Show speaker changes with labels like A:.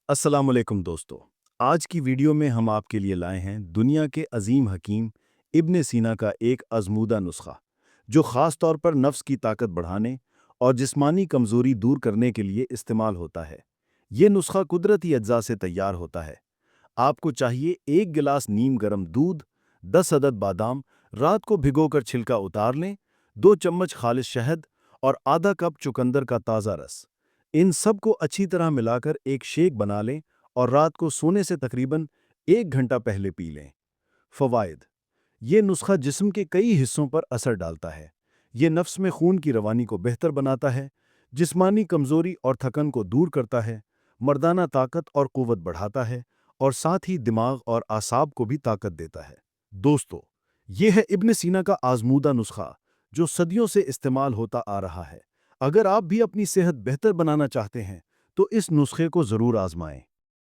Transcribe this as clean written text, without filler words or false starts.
A: अस्सलाम वालेकुम दोस्तों। आज की वीडियो में हम आपके लिए लाए हैं दुनिया के अजीम हकीम इब्न सीना का एक आजमूदा नुस्खा, जो ख़ास तौर पर नफ्स की ताकत बढ़ाने और जिस्मानी कमज़ोरी दूर करने के लिए इस्तेमाल होता है। ये नुस्खा कुदरती अज्जा से तैयार होता है। आपको चाहिए 1 गिलास नीम गर्म दूध, 10 अदद बादाम रात को भिगोकर छिलका उतार लें, 2 चम्मच खालिश शहद और आधा कप चुकंदर का ताज़ा रस। इन सब को अच्छी तरह मिलाकर एक शेक बना लें और रात को सोने से तकरीबन 1 घंटा पहले पी लें। फ़वाइद: ये नुस्खा जिस्म के कई हिस्सों पर असर डालता है। ये नफ्स में खून की रवानी को बेहतर बनाता है, जिस्मानी कमज़ोरी और थकन को दूर करता है, मर्दाना ताकत और क़ुव्वत बढ़ाता है और साथ ही दिमाग और आसाब को भी ताकत देता है। दोस्तों, ये है इब्न सीना का आज़मूदा नुस्खा, जो सदियों से इस्तेमाल होता आ रहा है। अगर आप भी अपनी सेहत बेहतर बनाना चाहते हैं, तो इस नुस्खे को ज़रूर आज़माएं।